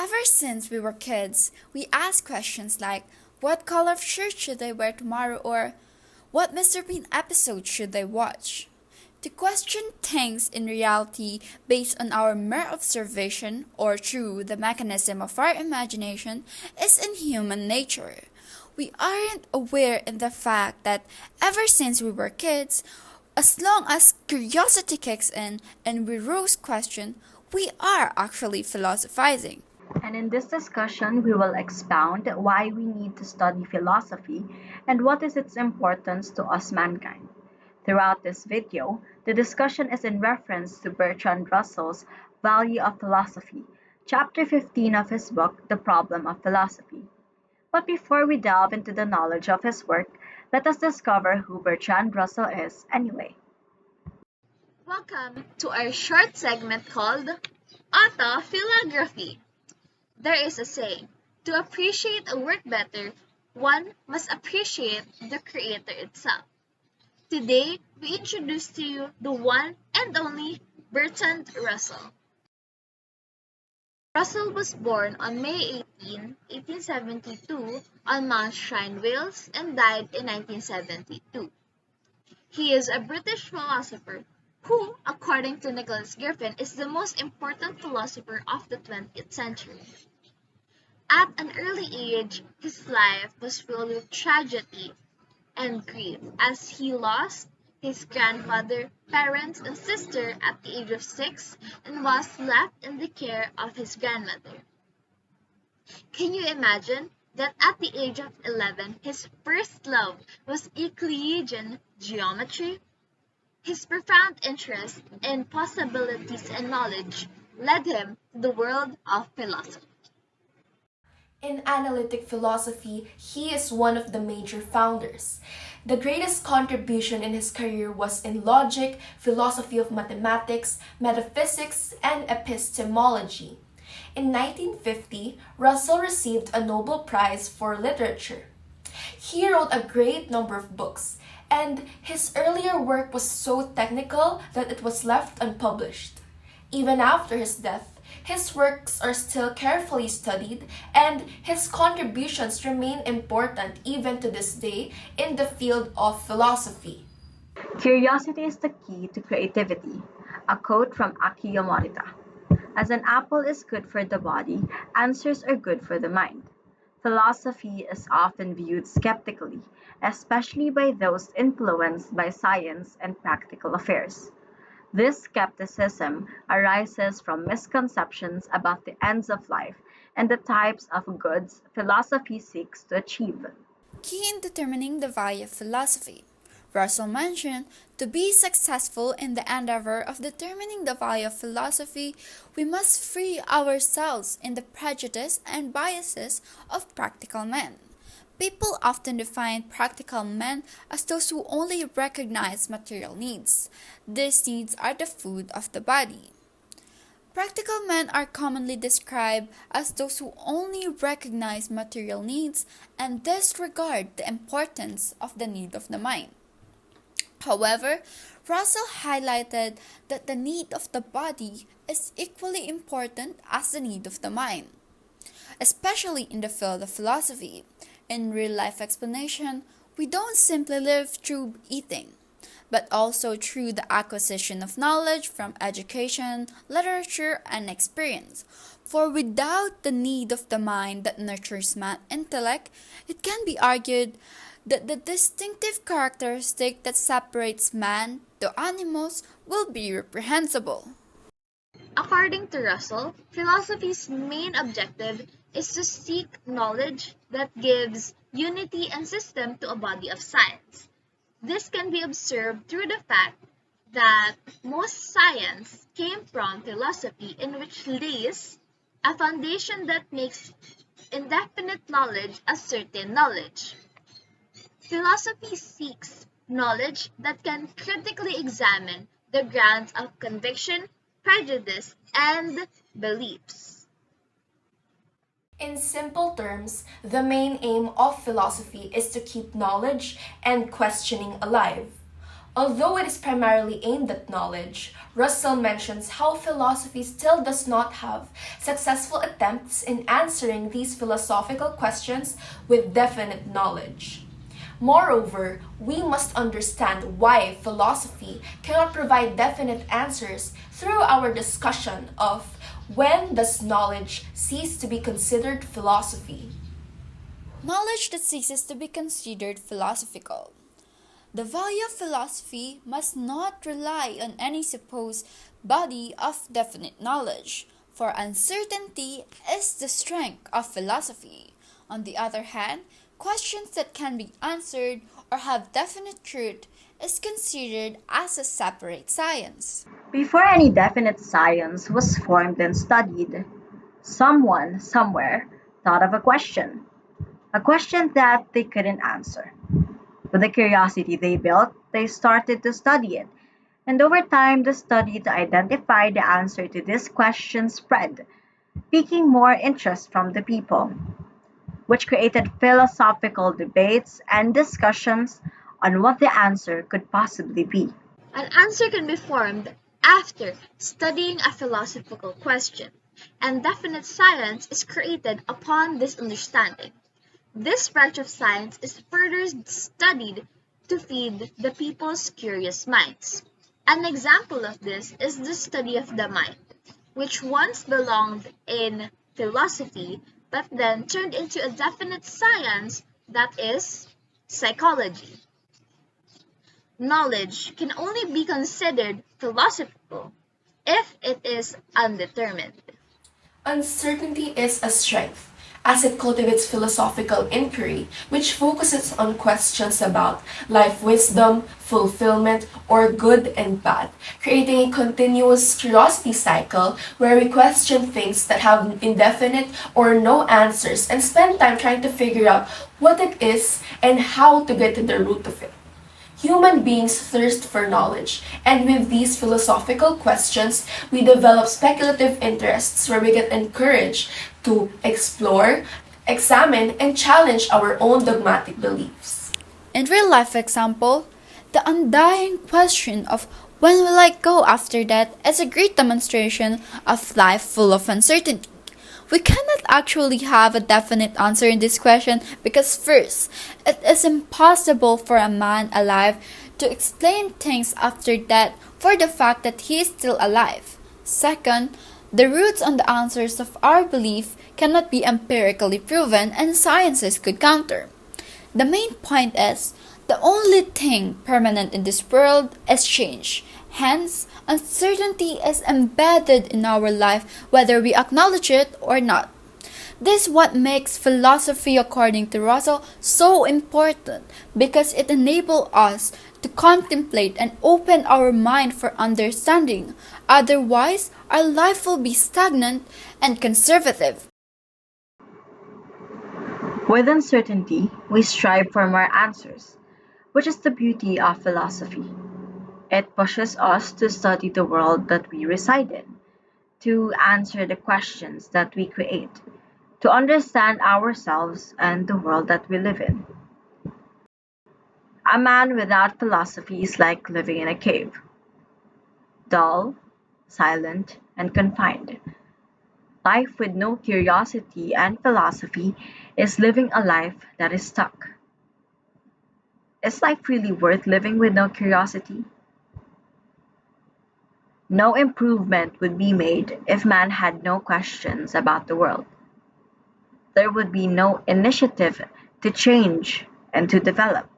Ever since we were kids, we ask questions like, what color shirt should I wear tomorrow? Or what Mr. Bean episode should I watch? To question things in reality based on our mere observation or through the mechanism of our imagination is in human nature. We aren't aware in the fact that ever since we were kids, as long as curiosity kicks in and we roast question, we are actually philosophizing. And in this discussion, we will expound why we need to study philosophy and what is its importance to us mankind. Throughout this video, the discussion is in reference to Bertrand Russell's Value of Philosophy, chapter 15 of his book, The Problem of Philosophy. But before we delve into the knowledge of his work, let us discover who Bertrand Russell is anyway. Welcome to our short segment called Autophilography. There is a saying, to appreciate a work better, one must appreciate the creator itself. Today, we introduce to you the one and only Bertrand Russell. Russell was born on May 18, 1872 on Mount Shrine, Wales and died in 1972. He is a British philosopher who, according to Nicholas Griffin, is the most important philosopher of the 20th century. At an early age, his life was filled with tragedy and grief as he lost his grandfather, parents, and sister at the age of 6 and was left in the care of his grandmother. Can you imagine that at the age of 11, his first love was Euclidean geometry? His profound interest in possibilities and knowledge led him to the world of philosophy. In analytic philosophy, he is one of the major founders. The greatest contribution in his career was in logic, philosophy of mathematics, metaphysics, and epistemology. In 1950, Russell received a Nobel Prize for Literature. He wrote a great number of books, and his earlier work was so technical that it was left unpublished. Even after his death, his works are still carefully studied, and his contributions remain important even to this day in the field of philosophy. Curiosity is the key to creativity. A quote from Akio Morita. As an apple is good for the body, answers are good for the mind. Philosophy is often viewed skeptically, especially by those influenced by science and practical affairs. This skepticism arises from misconceptions about the ends of life and the types of goods philosophy seeks to achieve. Key in determining the value of philosophy. Russell mentioned, to be successful in the endeavor of determining the value of philosophy, we must free ourselves in the prejudice and biases of practical men. People often define practical men as those who only recognize material needs. These needs are the food of the body. Practical men are commonly described as those who only recognize material needs and disregard the importance of the need of the mind. However, Russell highlighted that the need of the body is equally important as the need of the mind, especially in the field of philosophy. In real-life explanation, we don't simply live through eating, but also through the acquisition of knowledge from education, literature, and experience. For without the need of the mind that nurtures man's intellect, it can be argued that the distinctive characteristic that separates man to animals will be reprehensible. According to Russell, philosophy's main objective is to seek knowledge that gives unity and system to a body of science. This can be observed through the fact that most science came from philosophy, in which lays a foundation that makes indefinite knowledge a certain knowledge. Philosophy seeks knowledge that can critically examine the grounds of conviction, prejudice, and beliefs. In simple terms, the main aim of philosophy is to keep knowledge and questioning alive. Although it is primarily aimed at knowledge, Russell mentions how philosophy still does not have successful attempts in answering these philosophical questions with definite knowledge. Moreover, we must understand why philosophy cannot provide definite answers through our discussion of when does knowledge cease to be considered philosophy. Knowledge that ceases to be considered philosophical. The value of philosophy must not rely on any supposed body of definite knowledge, for uncertainty is the strength of philosophy. On the other hand, questions that can be answered or have definite truth is considered as a separate science. Before any definite science was formed and studied, someone, somewhere, thought of a question that they couldn't answer. With the curiosity they built, they started to study it, and over time the study to identify the answer to this question spread, piquing more interest from the people, which created philosophical debates and discussions on what the answer could possibly be. An answer can be formed after studying a philosophical question, and definite science is created upon this understanding. This branch of science is further studied to feed the people's curious minds. An example of this is the study of the mind, which once belonged in philosophy but then turned into a definite science, that is, psychology. Knowledge can only be considered philosophical if it is undetermined. Uncertainty is a strength, as it cultivates philosophical inquiry, which focuses on questions about life wisdom, fulfillment, or good and bad, creating a continuous curiosity cycle where we question things that have indefinite or no answers and spend time trying to figure out what it is and how to get to the root of it. Human beings thirst for knowledge, and with these philosophical questions, we develop speculative interests where we get encouraged to explore, examine, and challenge our own dogmatic beliefs. In real life example, the undying question of when will I go after death is a great demonstration of life full of uncertainty. We cannot actually have a definite answer in this question because first, it is impossible for a man alive to explain things after death for the fact that he is still alive. Second, the roots on the answers of our belief cannot be empirically proven and sciences could counter. The main point is, the only thing permanent in this world is change. Hence, uncertainty is embedded in our life whether we acknowledge it or not. This is what makes philosophy, according to Russell, so important because it enables us to contemplate and open our mind for understanding. Otherwise, our life will be stagnant and conservative. With uncertainty, we strive for more answers, which is the beauty of philosophy. It pushes us to study the world that we reside in, to answer the questions that we create, to understand ourselves and the world that we live in. A man without philosophy is like living in a cave, dull, silent, and confined. Life with no curiosity and philosophy is living a life that is stuck. Is life really worth living with no curiosity? No improvement would be made if man had no questions about the world. There would be no initiative to change and to develop.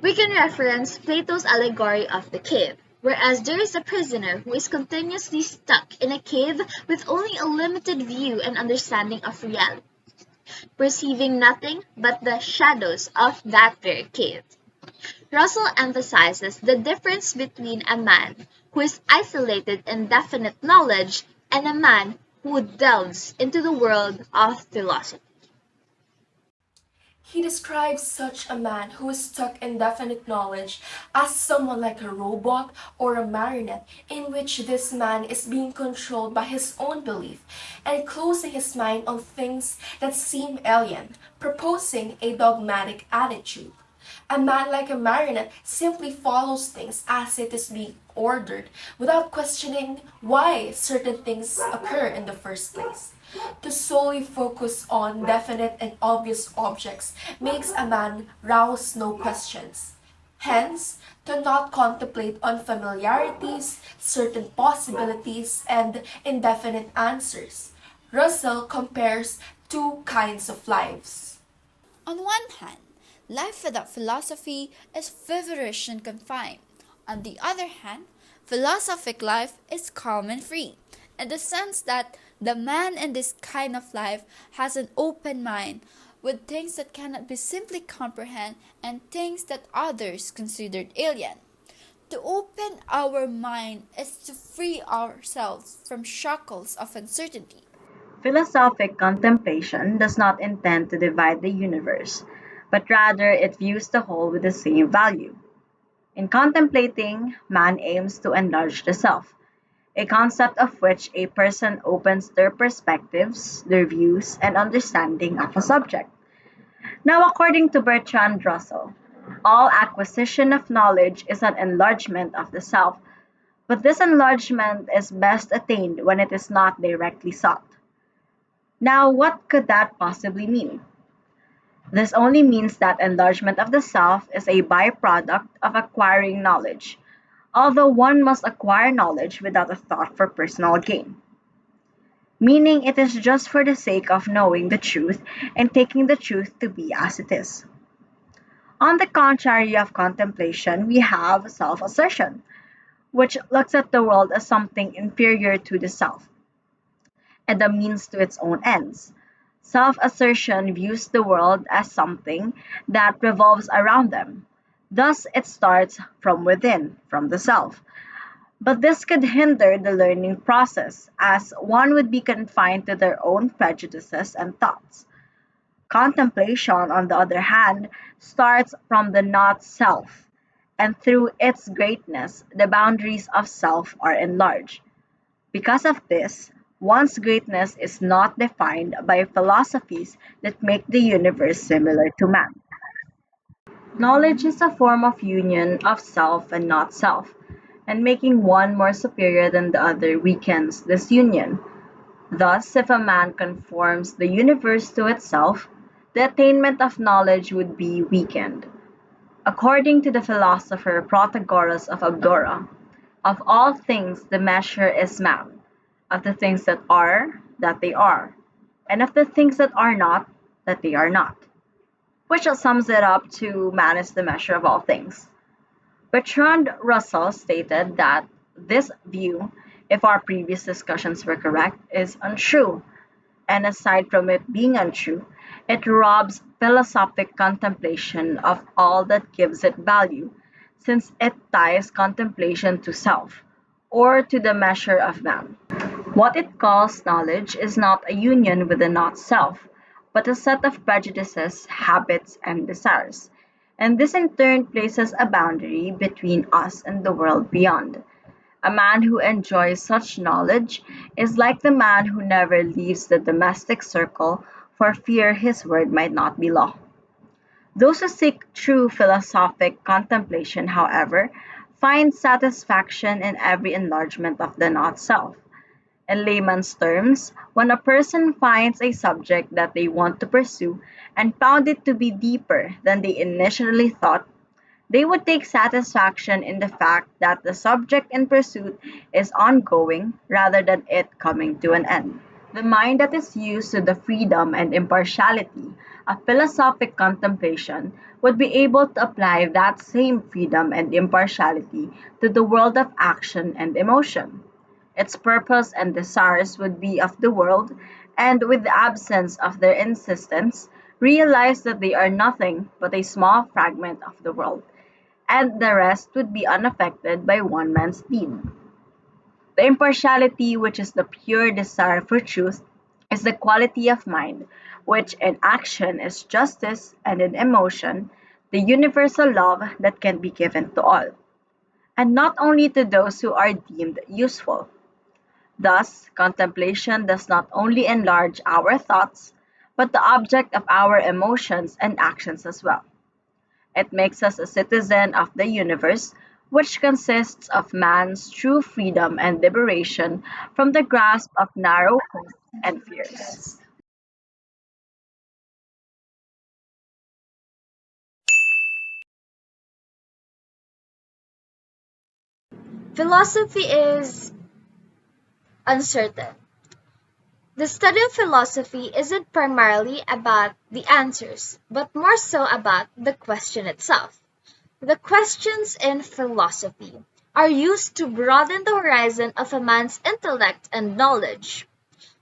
We can reference Plato's allegory of the cave, whereas there is a prisoner who is continuously stuck in a cave with only a limited view and understanding of reality, perceiving nothing but the shadows of that very cave. Russell emphasizes the difference between a man who is isolated in definite knowledge and a man who delves into the world of philosophy. He describes such a man who is stuck in definite knowledge as someone like a robot or a marionette in which this man is being controlled by his own belief and closing his mind on things that seem alien, proposing a dogmatic attitude. A man, like a marionette, simply follows things as it is being ordered without questioning why certain things occur in the first place. To solely focus on definite and obvious objects makes a man rouse no questions. Hence, to not contemplate unfamiliarities, certain possibilities, and indefinite answers. Russell compares two kinds of lives. On one hand, life without philosophy is feverish and confined. On the other hand, philosophic life is calm and free, in the sense that the man in this kind of life has an open mind with things that cannot be simply comprehended and things that others considered alien. To open our mind is to free ourselves from shackles of uncertainty. Philosophic contemplation does not intend to divide the universe, but rather it views the whole with the same value. In contemplating, man aims to enlarge the self, a concept of which a person opens their perspectives, their views, and understanding of a subject. Now, according to Bertrand Russell, all acquisition of knowledge is an enlargement of the self, but this enlargement is best attained when it is not directly sought. Now, what could that possibly mean? This only means that enlargement of the self is a byproduct of acquiring knowledge, although one must acquire knowledge without a thought for personal gain. Meaning it is just for the sake of knowing the truth and taking the truth to be as it is. On the contrary of contemplation, we have self assertion, which looks at the world as something inferior to the self and a means to its own ends. Self assertion views the world as something that revolves around them. Thus, it starts from within, from the self. But this could hinder the learning process, as one would be confined to their own prejudices and thoughts. Contemplation, on the other hand, starts from the not self, and through its greatness, the boundaries of self are enlarged. Because of this, one's greatness is not defined by philosophies that make the universe similar to man. Knowledge is a form of union of self and not self, and making one more superior than the other weakens this union. Thus, if a man conforms the universe to itself, the attainment of knowledge would be weakened. According to the philosopher Protagoras of Abdora, of all things the measure is man, of the things that they are, and of the things that are not, that they are not. Which sums it up to man is the measure of all things. Bertrand Russell stated that this view, if our previous discussions were correct, is untrue, and aside from it being untrue, it robs philosophic contemplation of all that gives it value, since it ties contemplation to self, or to the measure of man. What it calls knowledge is not a union with the not self, but a set of prejudices, habits, and desires. And this in turn places a boundary between us and the world beyond. A man who enjoys such knowledge is like the man who never leaves the domestic circle for fear his word might not be law. Those who seek true philosophic contemplation, however, find satisfaction in every enlargement of the not self. In layman's terms, when a person finds a subject that they want to pursue and found it to be deeper than they initially thought, they would take satisfaction in the fact that the subject in pursuit is ongoing rather than it coming to an end. The mind that is used to the freedom and impartiality of philosophic contemplation would be able to apply that same freedom and impartiality to the world of action and emotion. Its purpose and desires would be of the world, and with the absence of their insistence, realize that they are nothing but a small fragment of the world, and the rest would be unaffected by one man's deed. The impartiality, which is the pure desire for truth, is the quality of mind, which in action is justice, and in emotion, the universal love that can be given to all, and not only to those who are deemed useful. Thus, contemplation does not only enlarge our thoughts, but the object of our emotions and actions as well. It makes us a citizen of the universe, which consists of man's true freedom and liberation from the grasp of narrow hopes and fears. Philosophy is uncertain. The study of philosophy isn't primarily about the answers, but more so about the question itself. The questions in philosophy are used to broaden the horizon of a man's intellect and knowledge.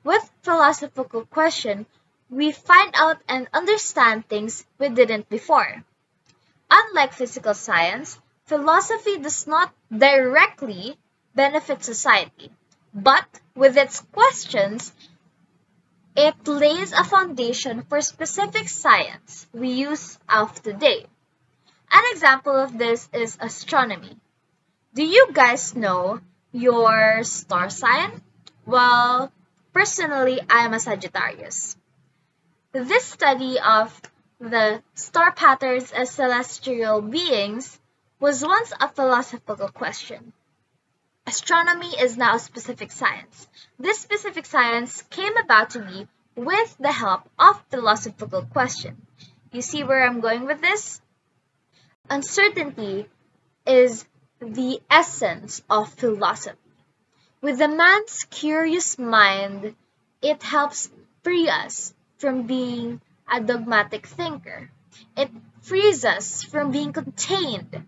With philosophical question, we find out and understand things we didn't before. Unlike physical science, philosophy does not directly benefit society, but with its questions, it lays a foundation for specific science we use of today. An example of this is astronomy. Do you guys know your star sign? Well, personally, I am a Sagittarius. This study of the star patterns as celestial beings was once a philosophical question. Astronomy is now a specific science. This specific science came about to be with the help of philosophical question. You see where I'm going with this? Uncertainty is the essence of philosophy. With a man's curious mind, it helps free us from being a dogmatic thinker. It frees us from being contained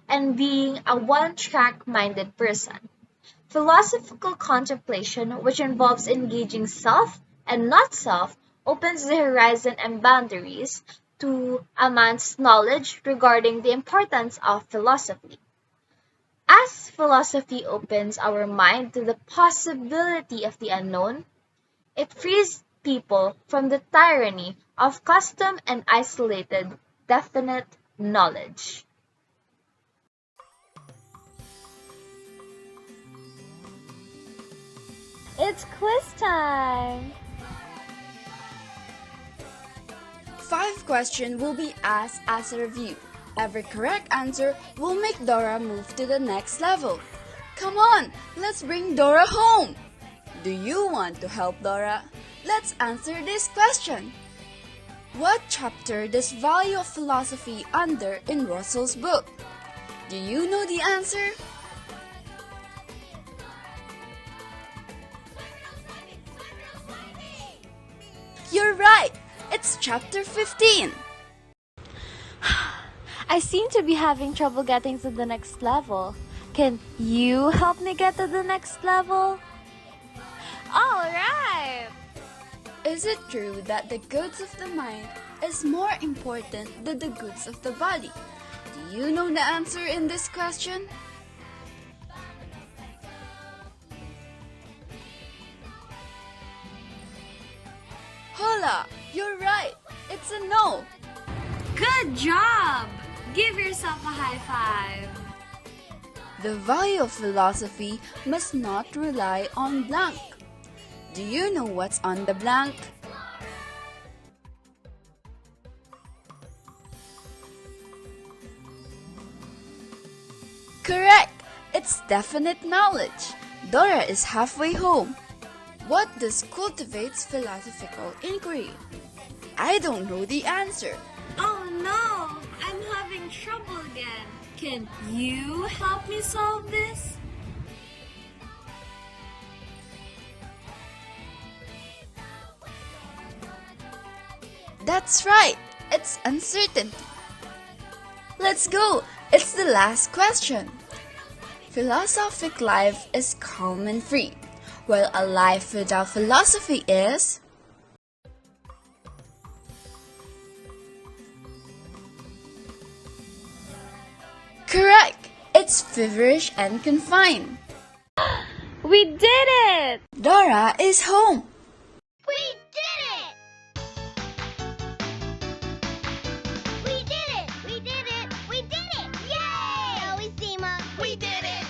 and being a one-track minded person. Philosophical contemplation, which involves engaging self and not self, opens the horizon and boundaries to a man's knowledge regarding the importance of philosophy. As philosophy opens our mind to the possibility of the unknown, it frees people from the tyranny of custom and isolated, definite knowledge. It's quiz time! 5 questions will be asked as a review. Every correct answer will make Dora move to the next level. Come on, let's bring Dora home! Do you want to help Dora? Let's answer this question. What chapter does Value of Philosophy under in Russell's book? Do you know the answer? You're right! It's chapter 15. I seem to be having trouble getting to the next level. Can you help me get to the next level? Alright! Is it true that the goods of the mind is more important than the goods of the body? Do you know the answer in this question? Hola! You're right! It's a no! Good job! Give yourself a high five. The value of philosophy must not rely on blank. Do you know what's on the blank? Correct! It's definite knowledge. Dora is halfway home. What does cultivates philosophical inquiry? I don't know the answer. Oh no! I'm having trouble again. Can you help me solve this? That's right. It's uncertainty. Let's go. It's the last question. Philosophic life is calm and free, while a life without philosophy is... Correct! It's feverish and confined. We did it! Dora is home. We did it! We did it! We did it! We did it! Yay! Always team up. We did it!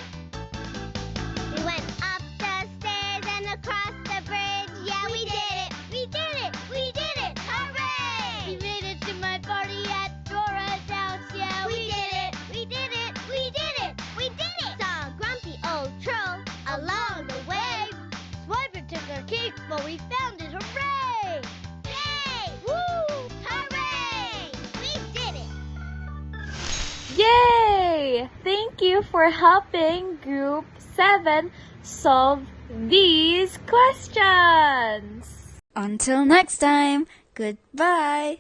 We went up the stairs and across the bridge. Yeah, we did it! We did it! We did it! Hooray! We made it to my party at Dora's house. Yeah. thank you for helping Group 7 solve these questions. Until next time, goodbye.